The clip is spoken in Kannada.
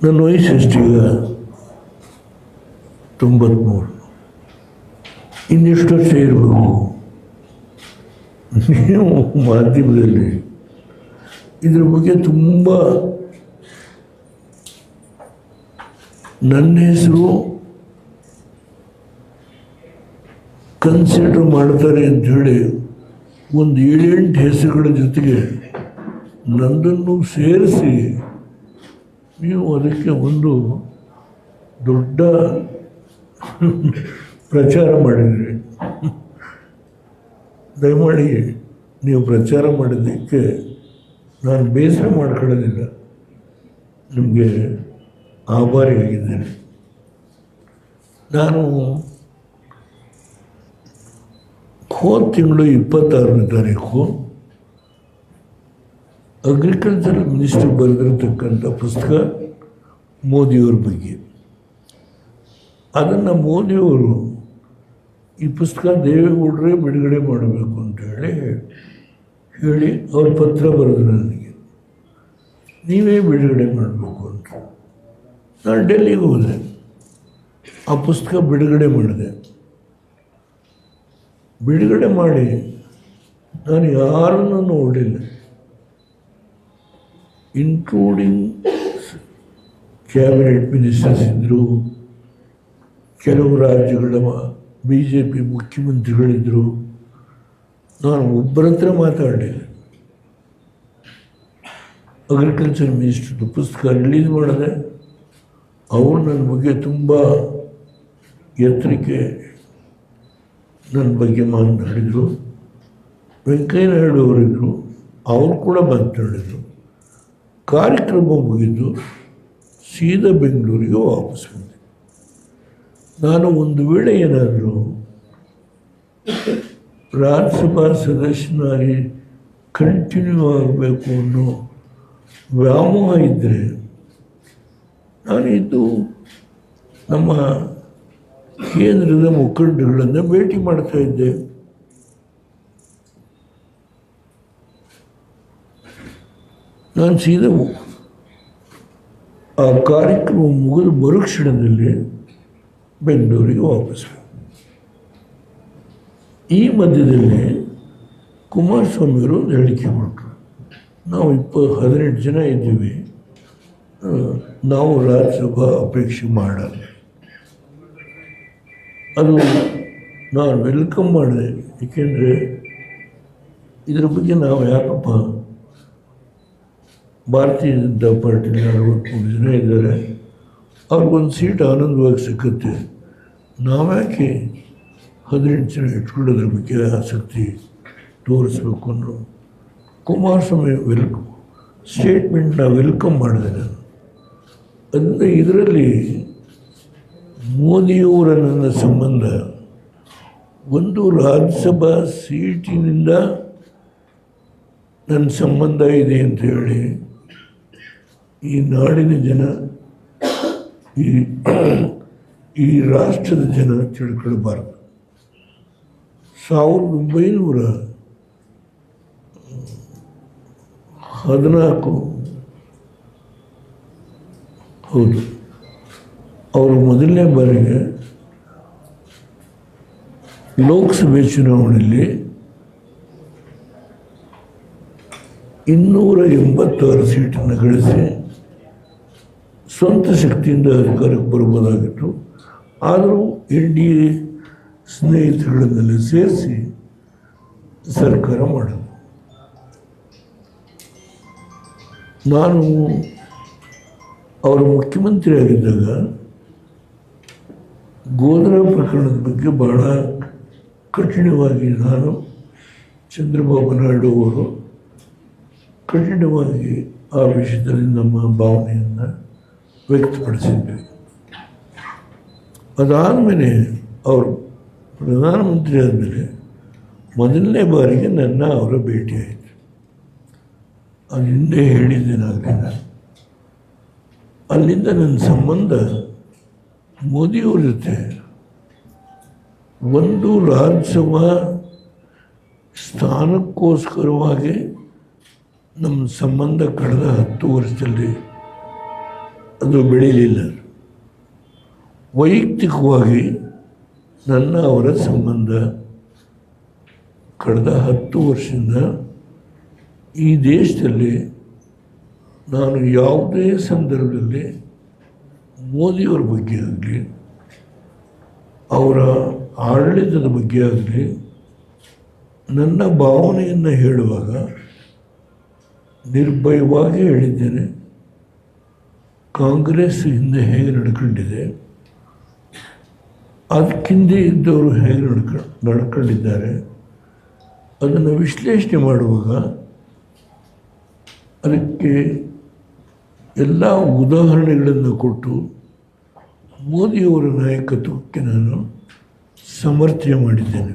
ನನ್ನ ವಯಸ್ಸು ಎಷ್ಟೀಗ 93. ಇನ್ನೆಷ್ಟು ವರ್ಷ ಇರಬೇಕು? ನೀವು ಮಾಧ್ಯಮದಲ್ಲಿ ಇದ್ರ ಬಗ್ಗೆ ತುಂಬ ನನ್ನ ಹೆಸರು ಕನ್ಸಿಡರ್ ಮಾಡ್ತಾರೆ ಅಂಥೇಳಿ ಒಂದು 7-8 ಹೆಸರುಗಳ ಜೊತೆಗೆ ನನ್ನನ್ನು ಸೇರಿಸಿ ನೀವು ಅದಕ್ಕೆ ಒಂದು ದೊಡ್ಡ ಪ್ರಚಾರ ಮಾಡಿದ್ರಿ. ದಯಮಾಡಿ ನೀವು ಪ್ರಚಾರ ಮಾಡಿದ್ದಕ್ಕೆ ನಾನು ಬೇಸರ ಮಾಡ್ಕೊಳ್ಳೋದಿಲ್ಲ, ನಿಮಗೆ ಆಭಾರಿಯಾಗಿದ್ದೇನೆ. ನಾನು ಹೋದ ತಿಂಗಳು 26ನೇ ತಾರೀಕು ಅಗ್ರಿಕಲ್ಚರ್ ಮಿನಿಸ್ಟರ್ ಬರೆದಿರತಕ್ಕಂಥ ಪುಸ್ತಕ ಮೋದಿಯವ್ರ ಬಗ್ಗೆ. ಅದನ್ನು ಮೋದಿಯವರು ಈ ಪುಸ್ತಕ ದೇವೇಗೌಡರೇ ಬಿಡುಗಡೆ ಮಾಡಬೇಕು ಅಂತೇಳಿ ಹೇಳಿ ಅವ್ರ ಪತ್ರ ಬರೆದ್ರು ನನಗೆ, ನೀವೇ ಬಿಡುಗಡೆ ಮಾಡಬೇಕು ಅಂತ. ನಾನು ಡೆಲ್ಲಿಗೆ ಹೋದೆ, ಆ ಪುಸ್ತಕ ಬಿಡುಗಡೆ ಮಾಡಿದೆ. ಬಿಡುಗಡೆ ಮಾಡಿ ನಾನು ಯಾರನ್ನೂ ನೋಡಲಿಲ್ಲ, ಇನ್ಕ್ಲೂಡಿಂಗ್ ಕ್ಯಾಬಿನೆಟ್ ಮಿನಿಸ್ಟರ್ಸ್ ಇದ್ದರು, ಕೆಲವು ರಾಜ್ಯಗಳ BJP ಮುಖ್ಯಮಂತ್ರಿಗಳಿದ್ದರು. ನಾನು ಒಬ್ಬರ ಹತ್ರ ಮಾತಾಡಲಿಲ್ಲ. ಅಗ್ರಿಕಲ್ಚರ್ ಮಿನಿಸ್ಟ್ರದ್ದು ಪುಸ್ತಕ ರಿಲೀಸ್ ಮಾಡಿದೆ. ಅವರು ನನ್ನ ಬಗ್ಗೆ ತುಂಬ ಎತ್ತರಕ್ಕೆ ನನ್ನ ಬಗ್ಗೆ ಮಾತನಾಡಿದರು. ವೆಂಕಯ್ಯ ನಾಯ್ಡು ಅವರಿದ್ದರು, ಅವರು ಕೂಡ ಮಾತನಾಡಿದರು. ಕಾರ್ಯಕ್ರಮ ಮುಗಿದು ಸೀದಾ ಬೆಂಗಳೂರಿಗೆ ವಾಪಸ್ ಬಂದೆ. ನಾನು ಒಂದು ವೇಳೆ ಏನಾದರೂ ರಾಜ್ಯಸಭಾ ಸದಸ್ಯನಾಗಿ ಕಂಟಿನ್ಯೂ ಆಗಬೇಕು ಅನ್ನೋ ವ್ಯಾಮೋಹ ಇದ್ದರೆ ನಾನು ಇದು ನಮ್ಮ ಕೇಂದ್ರದ ಮುಖಂಡಗಳನ್ನು ಭೇಟಿ ಮಾಡ್ತಾಯಿದ್ದೆ. ನಾನು ಸೀದಾ ಆ ಕಾರ್ಯಕ್ರಮ ಮುಗಿದ ಮರುಕ್ಷಣದಲ್ಲಿ ಬೆಂಗಳೂರಿಗೆ ವಾಪಸ್. ಈ ಮಧ್ಯದಲ್ಲಿ ಕುಮಾರಸ್ವಾಮಿಯವರು ಒಂದು ಹೇಳಿಕೆ ಕೊಟ್ಟರು, ನಾವು 18 ಜನ ಇದ್ದೀವಿ, ನಾವು ರಾಜ್ಯಸಭಾ ಅಪೇಕ್ಷೆ ಮಾಡಲ್ಲ. ಅದು ನಾನು ವೆಲ್ಕಮ್ ಮಾಡಿದೆ, ಏಕೆಂದರೆ ಇದರ ಬಗ್ಗೆ ನಾವು ಯಾಕಪ್ಪ, ಭಾರತೀಯ ಜನತಾ ಪಾರ್ಟಿಲಿ 43 ಜನ ಇದ್ದಾರೆ, ಅವ್ರಿಗೊಂದು ಸೀಟ್ ಆನಂದವಾಗಿ ಸಿಕ್ಕುತ್ತೆ, ನಾವ್ಯಾಕೆ 18 ಜನ ಇಟ್ಕೊಳ್ಳೋದ್ರ ಬಗ್ಗೆ ಆಸಕ್ತಿ ತೋರಿಸ್ಬೇಕು ಅನ್ನೋ ಕುಮಾರಸ್ವಾಮಿ ಸ್ಟೇಟ್ಮೆಂಟ್ನ ವೆಲ್ಕಮ್ ಮಾಡಿದೆ ನಾನು. ಅದರಿಂದ ಇದರಲ್ಲಿ ಮೋದಿಯವರ ನನ್ನ ಸಂಬಂಧ ಒಂದು ರಾಜ್ಯಸಭಾ ಸೀಟಿನಿಂದ ನನ್ನ ಸಂಬಂಧ ಇದೆ ಅಂತ ಹೇಳಿ ಈ ನಾಡಿನ ಜನ, ಈ ರಾಷ್ಟ್ರದ ಜನ ತಿಳ್ಕೊಳ್ಬಾರ್ದು. 1914 ಹೌದು, ಅವರು ಮೊದಲನೇ ಬಾರಿಗೆ ಲೋಕಸಭೆ ಚುನಾವಣೆಯಲ್ಲಿ 286 ಸೀಟನ್ನು ಗಳಿಸಿ ಸ್ವಂತ ಶಕ್ತಿಯಿಂದ ಅಧಿಕಾರಕ್ಕೆ ಬರ್ಬೋದಾಗಿತ್ತು. ಆದರೂ NDA ಸ್ನೇಹಿತರನ್ನೆಲ್ಲ ಸೇರಿಸಿ ಸರ್ಕಾರ ಮಾಡೋದು. ನಾನು ಅವರು ಮುಖ್ಯಮಂತ್ರಿ ಆಗಿದ್ದಾಗ ಗೋಧರಾ ಪ್ರಕರಣದ ಬಗ್ಗೆ ಬಹಳ ಕಠಿಣವಾಗಿ ನಾನು, ಚಂದ್ರಬಾಬು ನಾಯ್ಡು ಅವರು ಕಠಿಣವಾಗಿ ಆ ವಿಷಯದಲ್ಲಿ ನಮ್ಮ ಭಾವನೆಯನ್ನು ವ್ಯಕ್ತಪಡಿಸಿದ್ವಿ. ಅದಾದಮೇಲೆ ಅವರು ಪ್ರಧಾನಮಂತ್ರಿ ಆದಮೇಲೆ ಮೊದಲನೇ ಬಾರಿಗೆ ಅವರ ಭೇಟಿ ಆಯಿತು. ಅದು ಹಿಂದೆ ಹೇಳಿದ್ದೇನಾಗಲಿಲ್ಲ. ಅಲ್ಲಿಂದ ನನ್ನ ಸಂಬಂಧ ಮೋದಿಯವ್ರ ಜೊತೆ ಒಂದು ರಾಜ್ಯಸಭಾ ಸ್ಥಾನಕ್ಕೋಸ್ಕರವಾಗಿ ನಮ್ಮ ಸಂಬಂಧ ಕಳೆದ 10 ವರ್ಷದಲ್ಲಿ ಅದು ಬೆಳೀಲಿಲ್ಲ. ವೈಯಕ್ತಿಕವಾಗಿ ನನ್ನ ಅವರ ಸಂಬಂಧ ಕಳೆದ 10 ವರ್ಷದಿಂದ ಈ ದೇಶದಲ್ಲಿ ನಾನು ಯಾವುದೇ ಸಂದರ್ಭದಲ್ಲಿ ಮೋದಿಯವರ ಬಗ್ಗೆ ಆಗಲಿ, ಅವರ ಆಡಳಿತದ ಬಗ್ಗೆ ಆಗಲಿ ನನ್ನ ಭಾವನೆಯನ್ನು ಹೇಳುವಾಗ ನಿರ್ಭಯವಾಗಿ ಹೇಳಿದ್ದೇನೆ. ಕಾಂಗ್ರೆಸ್ ಹಿಂದೆ ಹೇಗೆ ನಡ್ಕೊಂಡಿದೆ, ಅದಕ್ಕಿಂದೆ ಇದ್ದವರು ಹೇಗೆ ನಡ್ಕೊಂಡಿದ್ದಾರೆ ಅದನ್ನು ವಿಶ್ಲೇಷಣೆ ಮಾಡುವಾಗ ಅದಕ್ಕೆ ಎಲ್ಲ ಉದಾಹರಣೆಗಳನ್ನು ಕೊಟ್ಟು ಮೋದಿಯವರ ನಾಯಕತ್ವಕ್ಕೆ ನಾನು ಸಮರ್ಥನೆ ಮಾಡಿದ್ದೇನೆ.